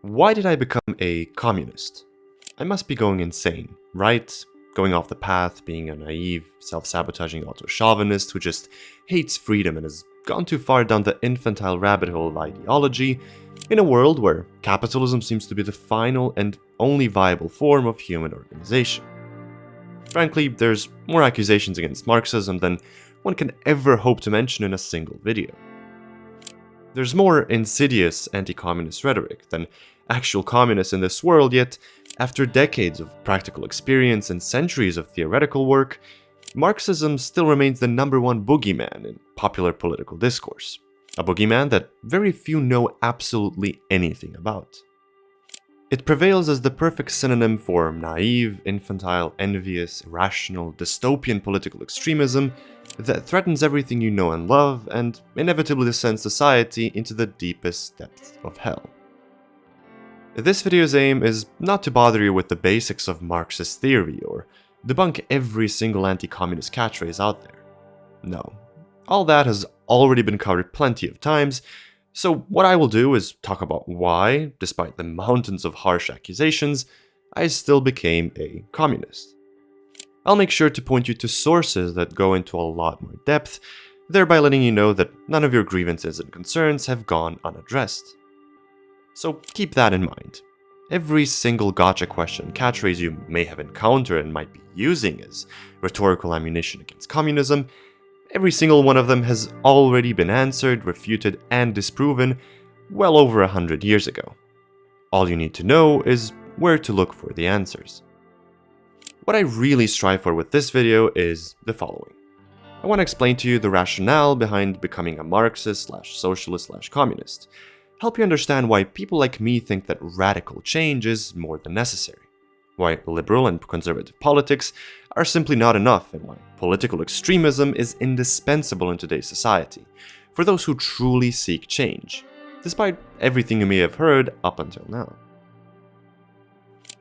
Why did I become a communist? I must be going insane, right? Going off the path, being a naive, self-sabotaging auto-chauvinist who just hates freedom and has gone too far down the infantile rabbit hole of ideology in a world where capitalism seems to be the final and only viable form of human organization. Frankly, there's more accusations against Marxism than one can ever hope to mention in a single video. There's more insidious anti-communist rhetoric than actual communists in this world, yet after decades of practical experience and centuries of theoretical work, Marxism still remains the #1 boogeyman in popular political discourse. A boogeyman that very few know absolutely anything about. It prevails as the perfect synonym for naive, infantile, envious, irrational, dystopian political extremism that threatens everything you know and love and inevitably descends society into the deepest depths of hell. This video's aim is not to bother you with the basics of Marxist theory or debunk every single anti-communist catchphrase out there. No, all that has already been covered plenty of times, so what I will do is talk about why, despite the mountains of harsh accusations, I still became a communist. I'll make sure to point you to sources that go into a lot more depth, thereby letting you know that none of your grievances and concerns have gone unaddressed. So keep that in mind. Every single gotcha question catchphrase you may have encountered and might be using as rhetorical ammunition against communism, every single one of them has already been answered, refuted, and disproven well over 100 years ago. All you need to know is where to look for the answers. What I really strive for with this video is the following. I want to explain to you the rationale behind becoming a Marxist/socialist/communist, help you understand why people like me think that radical change is more than necessary, why liberal and conservative politics are simply not enough, and why political extremism is indispensable in today's society for those who truly seek change, despite everything you may have heard up until now.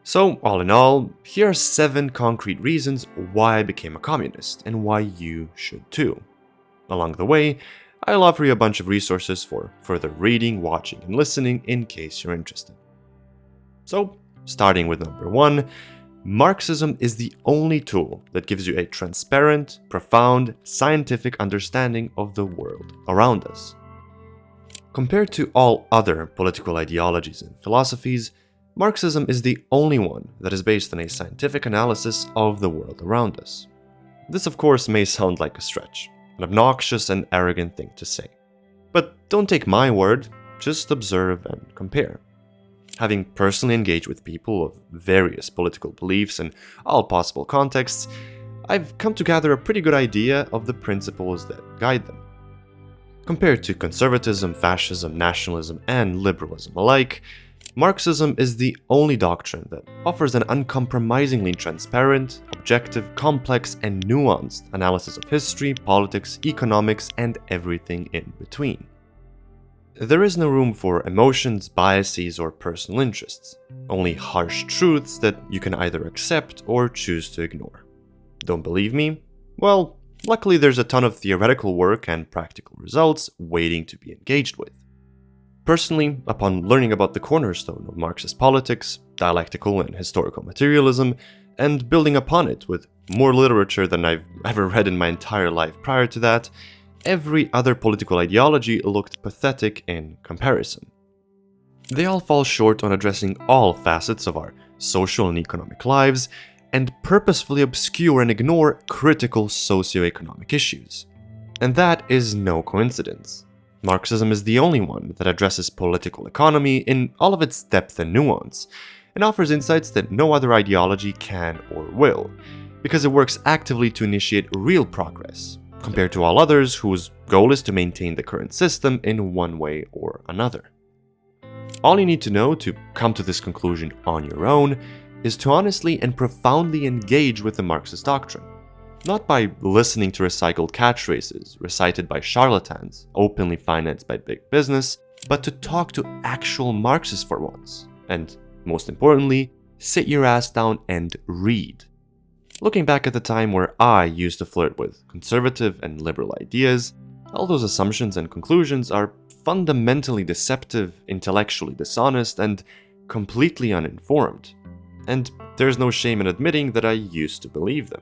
So, all in all, here are 7 concrete reasons why I became a communist, and why you should too. Along the way, I'll offer you a bunch of resources for further reading, watching, and listening in case you're interested. So, starting with number 1, Marxism is the only tool that gives you a transparent, profound, scientific understanding of the world around us. Compared to all other political ideologies and philosophies, Marxism is the only one that is based on a scientific analysis of the world around us. This, of course, may sound like a stretch, an obnoxious and arrogant thing to say. But don't take my word, just observe and compare. Having personally engaged with people of various political beliefs in all possible contexts, I've come to gather a pretty good idea of the principles that guide them. Compared to conservatism, fascism, nationalism, and liberalism alike, Marxism is the only doctrine that offers an uncompromisingly transparent, objective, complex, and nuanced analysis of history, politics, economics, and everything in between. There is no room for emotions, biases, or personal interests, only harsh truths that you can either accept or choose to ignore. Don't believe me? Well, luckily there's a ton of theoretical work and practical results waiting to be engaged with. Personally, upon learning about the cornerstone of Marxist politics, dialectical and historical materialism, and building upon it with more literature than I've ever read in my entire life prior to that, every other political ideology looked pathetic in comparison. They all fall short on addressing all facets of our social and economic lives, and purposefully obscure and ignore critical socioeconomic issues. And that is no coincidence. Marxism is the only one that addresses political economy in all of its depth and nuance, and offers insights that no other ideology can or will, because it works actively to initiate real progress, compared to all others whose goal is to maintain the current system in one way or another. All you need to know to come to this conclusion on your own is to honestly and profoundly engage with the Marxist doctrine. Not by listening to recycled catchphrases recited by charlatans, openly financed by big business, but to talk to actual Marxists for once. And, most importantly, sit your ass down and read. Looking back at the time where I used to flirt with conservative and liberal ideas, all those assumptions and conclusions are fundamentally deceptive, intellectually dishonest, and completely uninformed. And there's no shame in admitting that I used to believe them.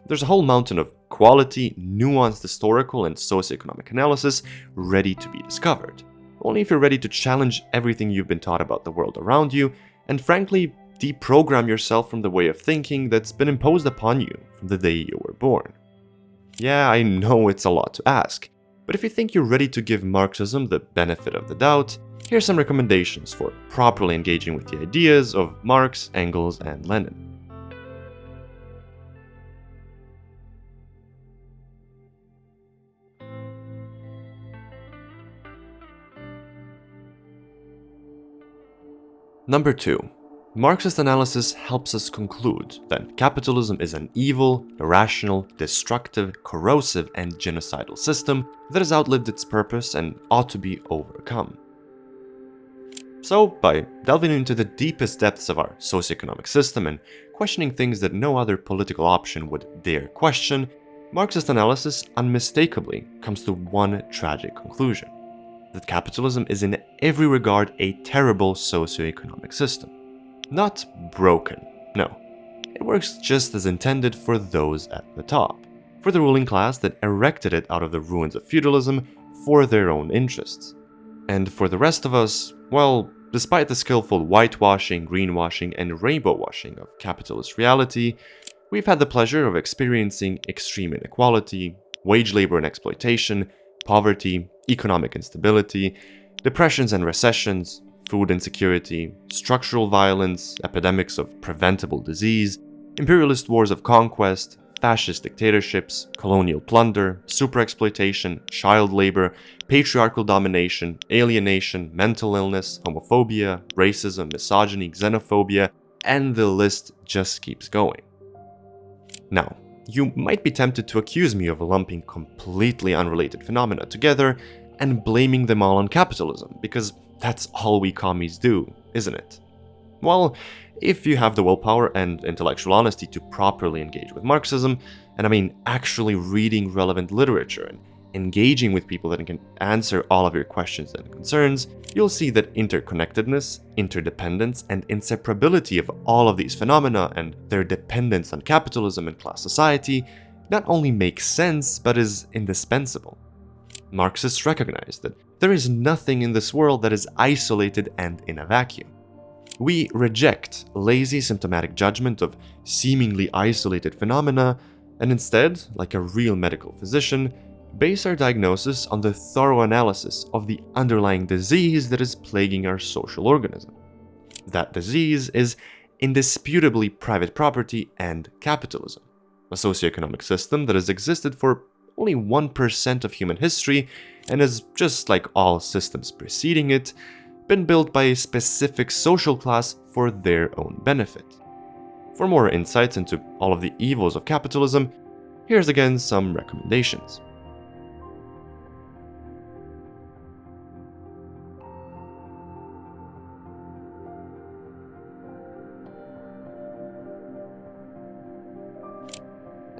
There's a whole mountain of quality, nuanced historical and socioeconomic analysis ready to be discovered. Only if you're ready to challenge everything you've been taught about the world around you, and frankly, deprogram yourself from the way of thinking that's been imposed upon you from the day you were born. Yeah, I know it's a lot to ask, but if you think you're ready to give Marxism the benefit of the doubt, here are some recommendations for properly engaging with the ideas of Marx, Engels, and Lenin. Number 2. Marxist analysis helps us conclude that capitalism is an evil, irrational, destructive, corrosive, and genocidal system that has outlived its purpose and ought to be overcome. So, by delving into the deepest depths of our socioeconomic system and questioning things that no other political option would dare question, Marxist analysis unmistakably comes to one tragic conclusion: that capitalism is in every regard a terrible socioeconomic system. Not broken, no. It works just as intended for those at the top, for the ruling class that erected it out of the ruins of feudalism for their own interests. And for the rest of us, well, despite the skillful whitewashing, greenwashing, and rainbow washing of capitalist reality, we've had the pleasure of experiencing extreme inequality, wage labor and exploitation, poverty, economic instability, depressions and recessions, food insecurity, structural violence, epidemics of preventable disease, imperialist wars of conquest, fascist dictatorships, colonial plunder, superexploitation, child labor, patriarchal domination, alienation, mental illness, homophobia, racism, misogyny, xenophobia, and the list just keeps going. Now, you might be tempted to accuse me of lumping completely unrelated phenomena together and blaming them all on capitalism, because that's all we commies do, isn't it? Well, if you have the willpower and intellectual honesty to properly engage with Marxism, and I mean actually reading relevant literature and engaging with people that can answer all of your questions and concerns, you'll see that interconnectedness, interdependence, and inseparability of all of these phenomena and their dependence on capitalism and class society not only makes sense, but is indispensable. Marxists recognize that there is nothing in this world that is isolated and in a vacuum. We reject lazy symptomatic judgment of seemingly isolated phenomena and instead, like a real medical physician, base our diagnosis on the thorough analysis of the underlying disease that is plaguing our social organism. That disease is indisputably private property and capitalism, a socioeconomic system that has existed for only 1% of human history and has, just like all systems preceding it, been built by a specific social class for their own benefit. For more insights into all of the evils of capitalism, here's again some recommendations.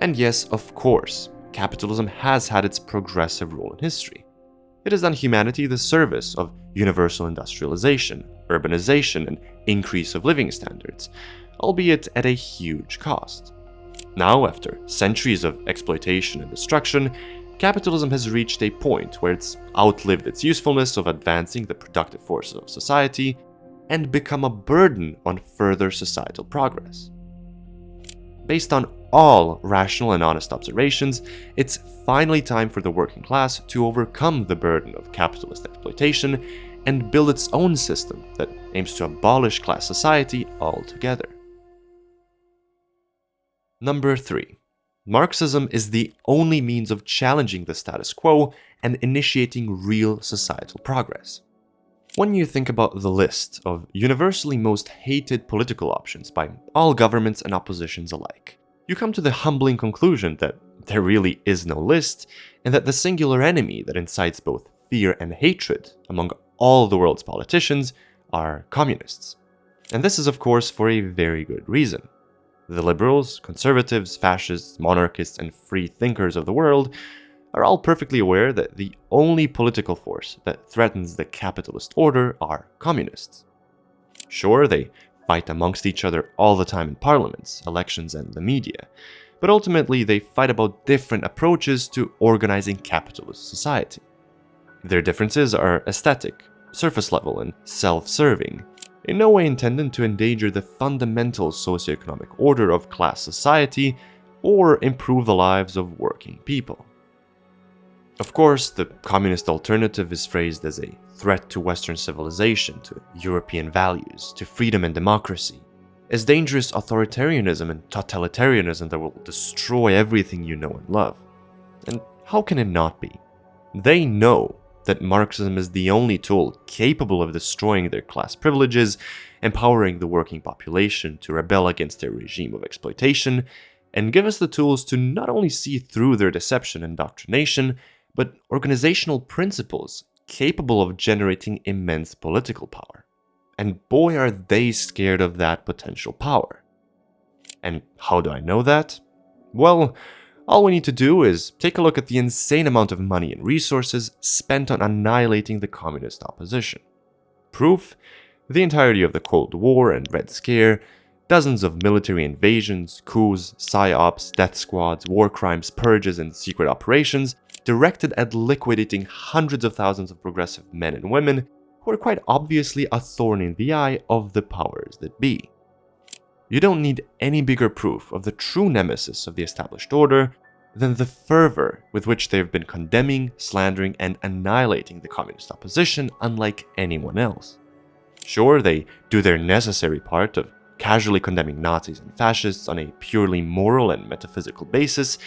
And yes, of course, capitalism has had its progressive role in history. It has done humanity the service of universal industrialization, urbanization, and increase of living standards, albeit at a huge cost. Now, after centuries of exploitation and destruction, capitalism has reached a point where it's outlived its usefulness of advancing the productive forces of society and become a burden on further societal progress. Based on all rational and honest observations, it's finally time for the working class to overcome the burden of capitalist exploitation and build its own system that aims to abolish class society altogether. Number 3. Marxism is the only means of challenging the status quo and initiating real societal progress. When you think about the list of universally most hated political options by all governments and oppositions alike, you come to the humbling conclusion that there really is no list, and that the singular enemy that incites both fear and hatred among all the world's politicians are communists. And this is, of course, for a very good reason. The liberals, conservatives, fascists, monarchists, and free thinkers of the world are all perfectly aware that the only political force that threatens the capitalist order are communists. Sure, they fight amongst each other all the time in parliaments, elections, and the media, but ultimately they fight about different approaches to organizing capitalist society. Their differences are aesthetic, surface level, and self-serving, in no way intended to endanger the fundamental socioeconomic order of class society or improve the lives of working people. Of course, the communist alternative is phrased as a threat to Western civilization, to European values, to freedom and democracy, as dangerous authoritarianism and totalitarianism that will destroy everything you know and love. And how can it not be? They know that Marxism is the only tool capable of destroying their class privileges, empowering the working population to rebel against their regime of exploitation, and give us the tools to not only see through their deception and indoctrination, but organizational principles capable of generating immense political power. And boy, are they scared of that potential power. And how do I know that? Well, all we need to do is take a look at the insane amount of money and resources spent on annihilating the communist opposition. Proof? The entirety of the Cold War and Red Scare, dozens of military invasions, coups, psyops, death squads, war crimes, purges, and secret operations directed at liquidating hundreds of thousands of progressive men and women who are quite obviously a thorn in the eye of the powers that be. You don't need any bigger proof of the true nemesis of the established order than the fervor with which they've been condemning, slandering, and annihilating the communist opposition unlike anyone else. Sure, they do their necessary part of casually condemning Nazis and fascists on a purely moral and metaphysical basis,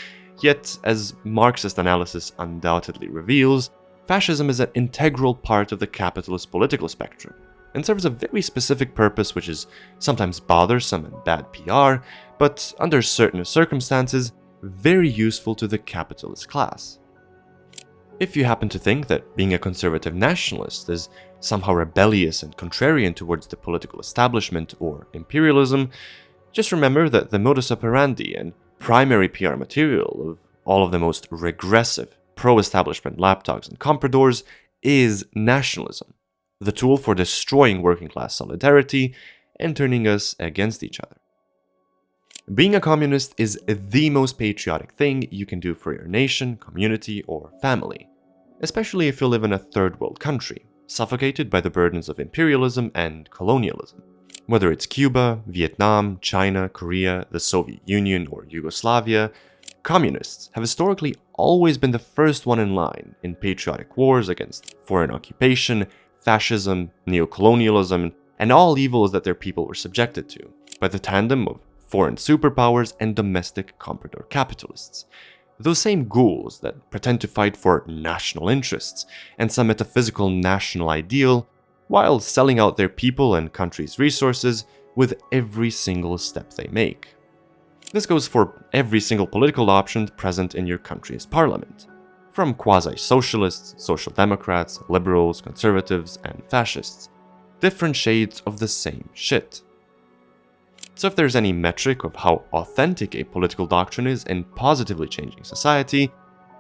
yet, as Marxist analysis undoubtedly reveals, fascism is an integral part of the capitalist political spectrum, and serves a very specific purpose which is sometimes bothersome and bad PR, but under certain circumstances, very useful to the capitalist class. If you happen to think that being a conservative nationalist is somehow rebellious and contrarian towards the political establishment or imperialism, just remember that the modus operandi and primary PR material of all of the most regressive pro-establishment lapdogs and compradors is nationalism, the tool for destroying working class solidarity and turning us against each other. Being a communist is the most patriotic thing you can do for your nation, community, or family, especially if you live in a third world country, suffocated by the burdens of imperialism and colonialism. Whether it's Cuba, Vietnam, China, Korea, the Soviet Union, or Yugoslavia, communists have historically always been the first one in line in patriotic wars against foreign occupation, fascism, neocolonialism, and all evils that their people were subjected to by the tandem of foreign superpowers and domestic comprador capitalists. Those same ghouls that pretend to fight for national interests and some metaphysical national ideal while selling out their people and country's resources with every single step they make. This goes for every single political option present in your country's parliament, from quasi-socialists, social democrats, liberals, conservatives, and fascists. Different shades of the same shit. So if there's any metric of how authentic a political doctrine is in positively changing society,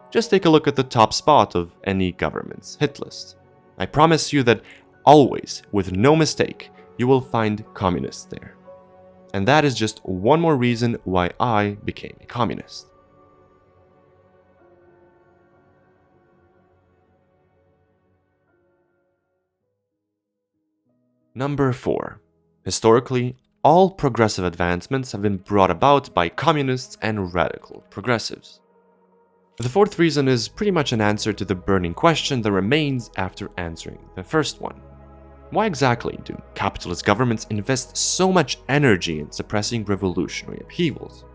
just take a look at the top spot of any government's hit list. I promise you that always, with no mistake, you will find communists there. And that is just one more reason why I became a communist. Number 4. Historically, all progressive advancements have been brought about by communists and radical progressives. The fourth reason is pretty much an answer to the burning question that remains after answering the first one. Why exactly do capitalist governments invest so much energy in suppressing revolutionary upheavals?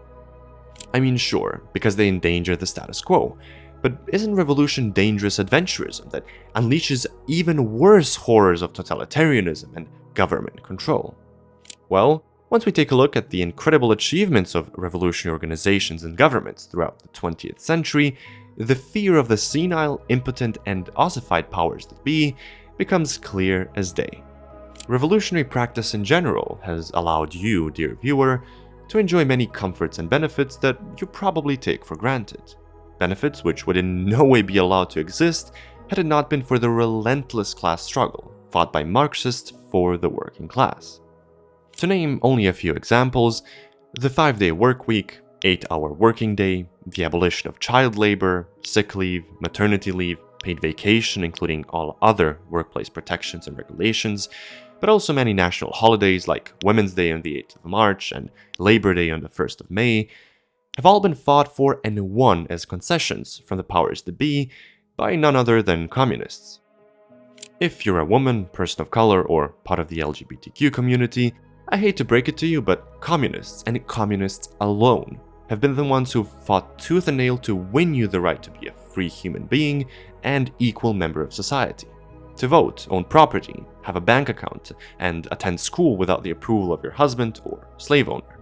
I mean, sure, because they endanger the status quo, but isn't revolution dangerous adventurism that unleashes even worse horrors of totalitarianism and government control? Well, once we take a look at the incredible achievements of revolutionary organizations and governments throughout the 20th century, the fear of the senile, impotent, and ossified powers that be becomes clear as day. Revolutionary practice in general has allowed you, dear viewer, to enjoy many comforts and benefits that you probably take for granted. Benefits which would in no way be allowed to exist had it not been for the relentless class struggle fought by Marxists for the working class. To name only a few examples, the 5-day work week, 8-hour working day, the abolition of child labor, sick leave, maternity leave, paid vacation, including all other workplace protections and regulations, but also many national holidays like Women's Day on the 8th of March and Labor Day on the 1st of May, have all been fought for and won as concessions from the powers that be by none other than communists. If you're a woman, person of color, or part of the LGBTQ community, I hate to break it to you, but communists, and communists alone, have been the ones who've fought tooth and nail to win you the right to be a free human being and equal member of society. To vote, own property, have a bank account, and attend school without the approval of your husband or slave owner.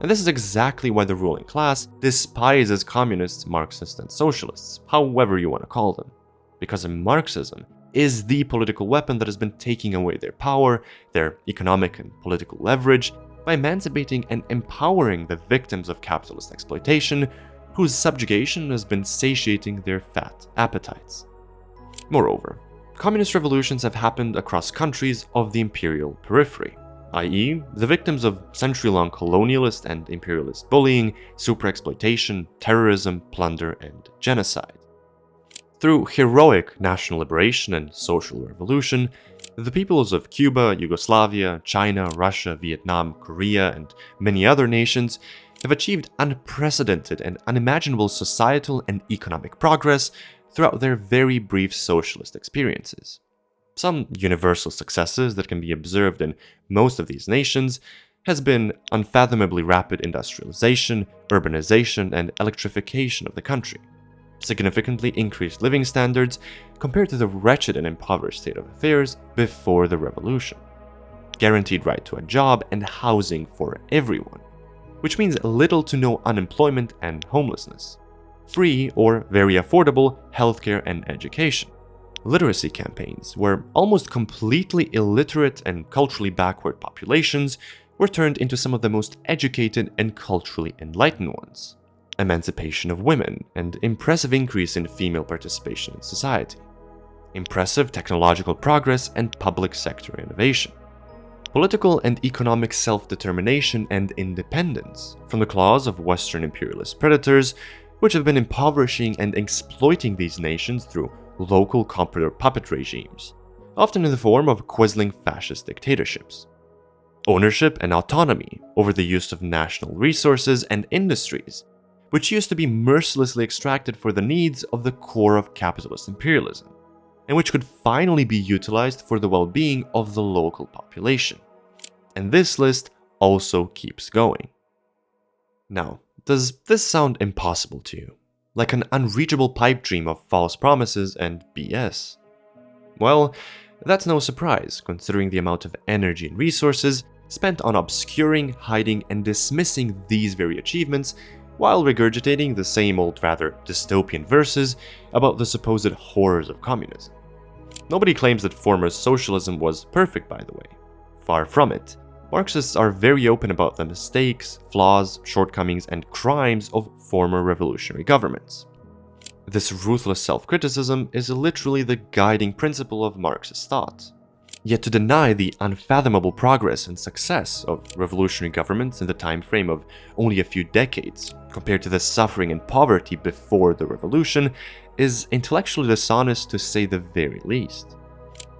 And this is exactly why the ruling class despises communists, Marxists, and socialists, however you want to call them. Because Marxism is the political weapon that has been taking away their power, their economic and political leverage, by emancipating and empowering the victims of capitalist exploitation, whose subjugation has been satiating their fat appetites. Moreover, communist revolutions have happened across countries of the imperial periphery, i.e., the victims of century-long colonialist and imperialist bullying, superexploitation, terrorism, plunder, and genocide. Through heroic national liberation and social revolution, the peoples of Cuba, Yugoslavia, China, Russia, Vietnam, Korea, and many other nations have achieved unprecedented and unimaginable societal and economic progress throughout their very brief socialist experiences. Some universal successes that can be observed in most of these nations has been unfathomably rapid industrialization, urbanization, and electrification of the country, significantly increased living standards compared to the wretched and impoverished state of affairs before the revolution, guaranteed right to a job and housing for everyone, which means little to no unemployment and homelessness, free or very affordable healthcare and education, literacy campaigns where almost completely illiterate and culturally backward populations were turned into some of the most educated and culturally enlightened ones, emancipation of women, and impressive increase in female participation in society, impressive technological progress and public sector innovation, political and economic self-determination and independence from the claws of Western imperialist predators, which have been impoverishing and exploiting these nations through local comprador puppet regimes, often in the form of quisling fascist dictatorships. Ownership and autonomy over the use of national resources and industries, which used to be mercilessly extracted for the needs of the core of capitalist imperialism, and which could finally be utilized for the well-being of the local population. And this list also keeps going. Now, does this sound impossible to you? Like an unreachable pipe dream of false promises and BS? Well, that's no surprise, considering the amount of energy and resources spent on obscuring, hiding, and dismissing these very achievements while regurgitating the same old, rather dystopian verses about the supposed horrors of communism. Nobody claims that former socialism was perfect, by the way. Far from it. Marxists are very open about the mistakes, flaws, shortcomings, and crimes of former revolutionary governments. This ruthless self-criticism is literally the guiding principle of Marxist thought. Yet to deny the unfathomable progress and success of revolutionary governments in the time frame of only a few decades, compared to the suffering and poverty before the revolution, is intellectually dishonest to say the very least.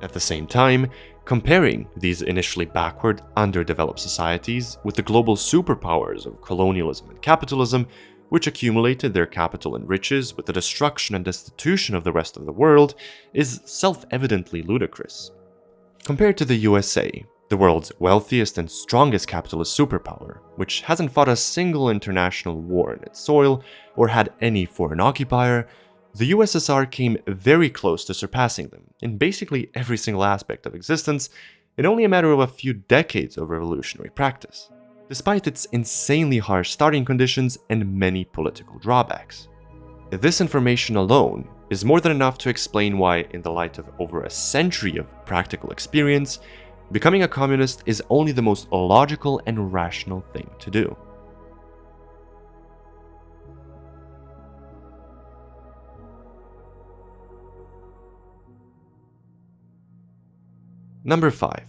At the same time, comparing these initially backward, underdeveloped societies with the global superpowers of colonialism and capitalism, which accumulated their capital and riches with the destruction and destitution of the rest of the world, is self-evidently ludicrous. Compared to the USA, the world's wealthiest and strongest capitalist superpower, which hasn't fought a single international war in its soil or had any foreign occupier, the USSR came very close to surpassing them in basically every single aspect of existence in only a matter of a few decades of revolutionary practice, despite its insanely harsh starting conditions and many political drawbacks. This information alone is more than enough to explain why, in the light of over a century of practical experience, becoming a communist is only the most logical and rational thing to do. Number 5.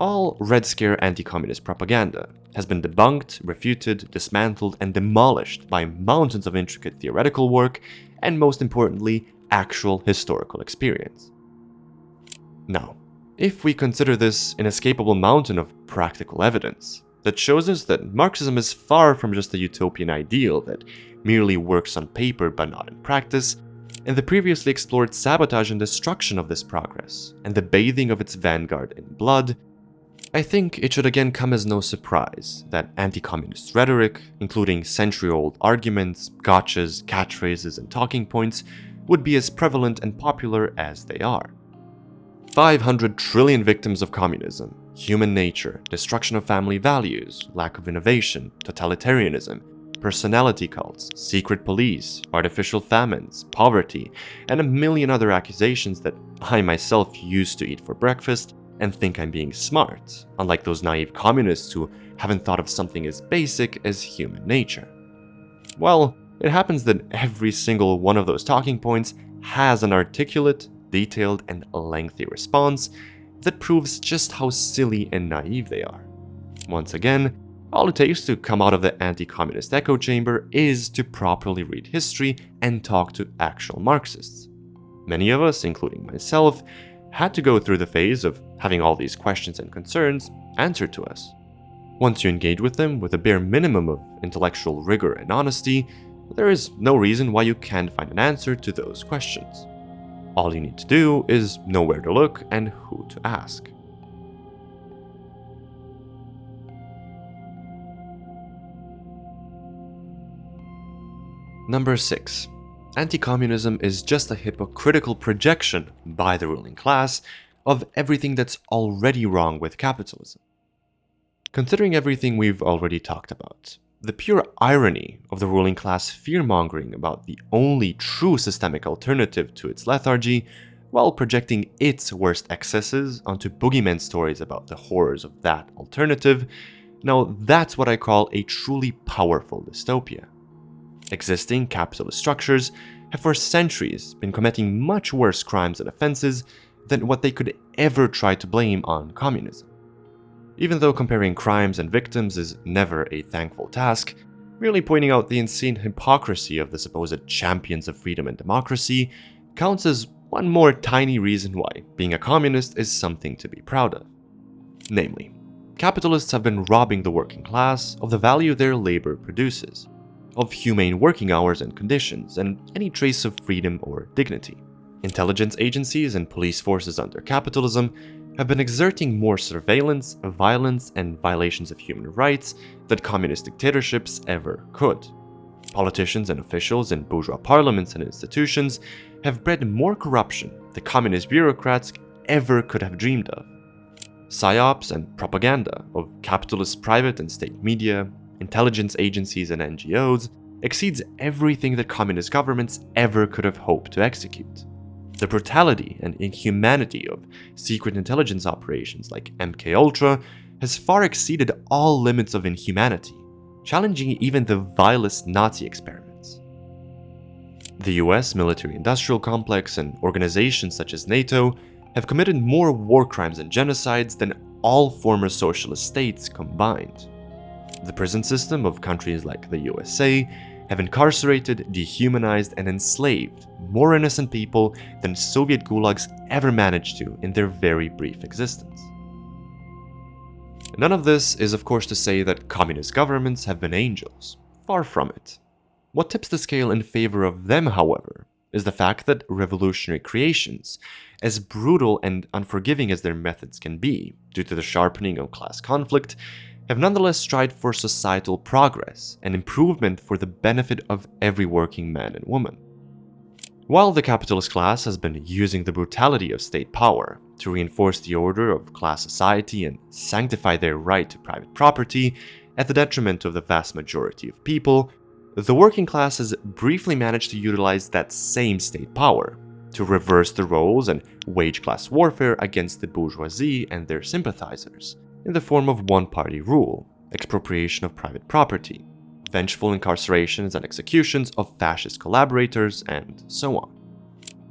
All Red Scare anti-communist propaganda has been debunked, refuted, dismantled, and demolished by mountains of intricate theoretical work and, most importantly, actual historical experience. Now, if we consider this inescapable mountain of practical evidence that shows us that Marxism is far from just a utopian ideal that merely works on paper but not in practice, and the previously explored sabotage and destruction of this progress, and the bathing of its vanguard in blood, I think it should again come as no surprise that anti-communist rhetoric, including century-old arguments, gotchas, catchphrases, and talking points, would be as prevalent and popular as they are. 500 trillion victims of communism, human nature, destruction of family values, lack of innovation, totalitarianism, personality cults, secret police, artificial famines, poverty, and a million other accusations that I myself used to eat for breakfast and think I'm being smart, unlike those naive communists who haven't thought of something as basic as human nature. Well, it happens that every single one of those talking points has an articulate, detailed, and lengthy response that proves just how silly and naive they are. Once again, all it takes to come out of the anti-communist echo chamber is to properly read history and talk to actual Marxists. Many of us, including myself, had to go through the phase of having all these questions and concerns answered to us. Once you engage with them with a bare minimum of intellectual rigor and honesty, there is no reason why you can't find an answer to those questions. All you need to do is know where to look and who to ask. Number 6. Anti-communism is just a hypocritical projection by the ruling class of everything that's already wrong with capitalism. Considering everything we've already talked about, the pure irony of the ruling class fear-mongering about the only true systemic alternative to its lethargy, while projecting its worst excesses onto boogeyman stories about the horrors of that alternative, now that's what I call a truly powerful dystopia. Existing capitalist structures have for centuries been committing much worse crimes and offenses than what they could ever try to blame on communism. Even though comparing crimes and victims is never a thankful task, merely pointing out the insane hypocrisy of the supposed champions of freedom and democracy counts as one more tiny reason why being a communist is something to be proud of. Namely, capitalists have been robbing the working class of the value their labor produces, of humane working hours and conditions, and any trace of freedom or dignity. Intelligence agencies and police forces under capitalism have been exerting more surveillance, violence, and violations of human rights than communist dictatorships ever could. Politicians and officials in bourgeois parliaments and institutions have bred more corruption than communist bureaucrats ever could have dreamed of. Psyops and propaganda of capitalist private and state media, intelligence agencies, and NGOs exceeds everything that communist governments ever could have hoped to execute. The brutality and inhumanity of secret intelligence operations like MKUltra has far exceeded all limits of inhumanity, challenging even the vilest Nazi experiments. The US military-industrial complex and organizations such as NATO have committed more war crimes and genocides than all former socialist states combined. The prison system of countries like the USA have incarcerated, dehumanized, and enslaved more innocent people than Soviet gulags ever managed to in their very brief existence. None of this is, of course, to say that communist governments have been angels. Far from it. What tips the scale in favor of them, however, is the fact that revolutionary creations, as brutal and unforgiving as their methods can be, due to the sharpening of class conflict, have nonetheless strived for societal progress and improvement for the benefit of every working man and woman. While the capitalist class has been using the brutality of state power to reinforce the order of class society and sanctify their right to private property at the detriment of the vast majority of people, the working class has briefly managed to utilize that same state power to reverse the roles and wage class warfare against the bourgeoisie and their sympathizers, in the form of one-party rule, expropriation of private property, vengeful incarcerations and executions of fascist collaborators, and so on.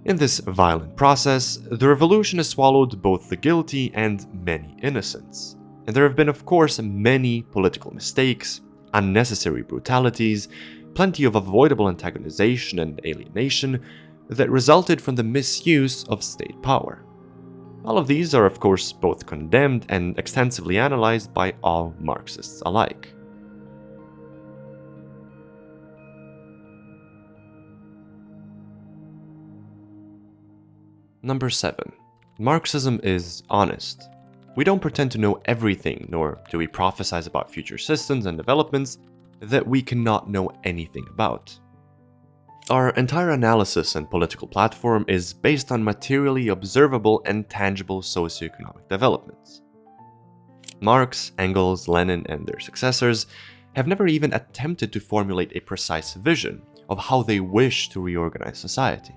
In this violent process, the revolution has swallowed both the guilty and many innocents. And there have been, of course, many political mistakes, unnecessary brutalities, plenty of avoidable antagonization and alienation that resulted from the misuse of state power. All of these are, of course, both condemned and extensively analyzed by all Marxists alike. Number 7. Marxism is honest. We don't pretend to know everything, nor do we prophesize about future systems and developments that we cannot know anything about. Our entire analysis and political platform is based on materially observable and tangible socioeconomic developments. Marx, Engels, Lenin, and their successors have never even attempted to formulate a precise vision of how they wish to reorganize society.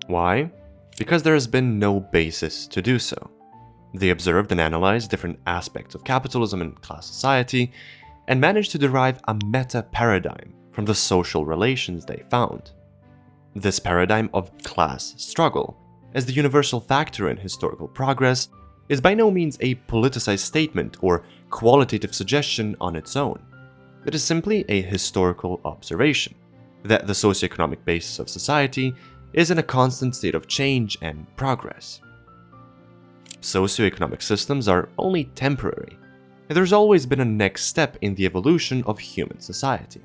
Why? Because there has been no basis to do so. They observed and analyzed different aspects of capitalism and class society, and managed to derive a meta-paradigm from the social relations they found. This paradigm of class struggle, as the universal factor in historical progress, is by no means a politicized statement or qualitative suggestion on its own. It is simply a historical observation that the socioeconomic basis of society is in a constant state of change and progress. Socioeconomic systems are only temporary, and there's always been a next step in the evolution of human society.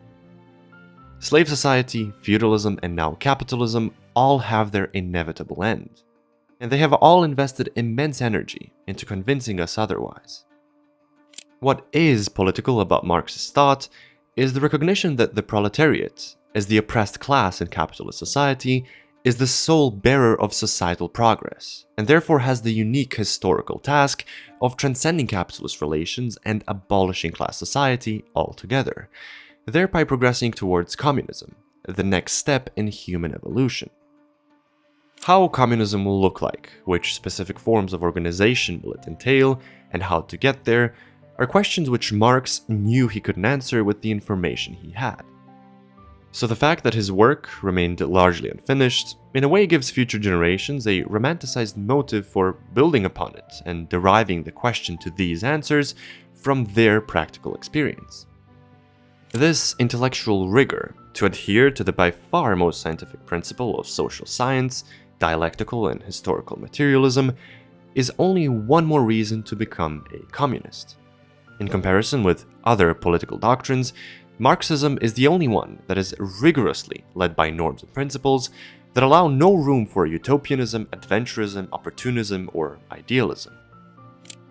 Slave society, feudalism, and now capitalism all have their inevitable end, and they have all invested immense energy into convincing us otherwise. What is political about Marxist thought is the recognition that the proletariat, as the oppressed class in capitalist society, is the sole bearer of societal progress, and therefore has the unique historical task of transcending capitalist relations and abolishing class society altogether, thereby progressing towards communism, the next step in human evolution. How communism will look like, which specific forms of organization will it entail, and how to get there, are questions which Marx knew he couldn't answer with the information he had. So the fact that his work remained largely unfinished, in a way gives future generations a romanticized motive for building upon it and deriving the question to these answers from their practical experience. This intellectual rigor to adhere to the by far most scientific principle of social science, dialectical and historical materialism, is only one more reason to become a communist. In comparison with other political doctrines, Marxism is the only one that is rigorously led by norms and principles that allow no room for utopianism, adventurism, opportunism, or idealism.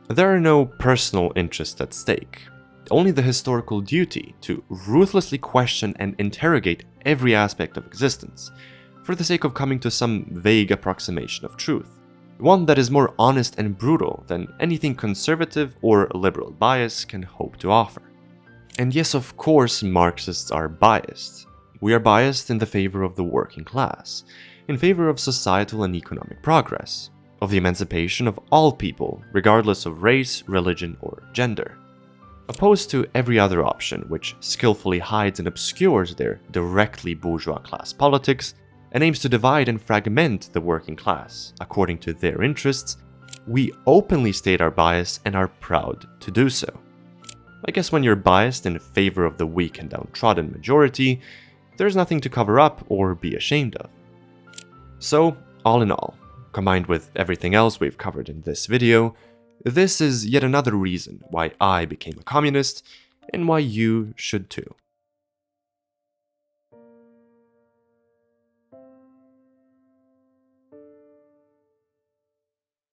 There are no personal interests at stake, only the historical duty to ruthlessly question and interrogate every aspect of existence, for the sake of coming to some vague approximation of truth, one that is more honest and brutal than anything conservative or liberal bias can hope to offer. And yes, of course, Marxists are biased. We are biased in the favor of the working class, in favor of societal and economic progress, of the emancipation of all people, regardless of race, religion, or gender. Opposed to every other option which skillfully hides and obscures their directly bourgeois class politics and aims to divide and fragment the working class according to their interests, we openly state our bias and are proud to do so. I guess when you're biased in favor of the weak and downtrodden majority, there's nothing to cover up or be ashamed of. So, all in all, combined with everything else we've covered in this video, this is yet another reason why I became a communist and why you should too.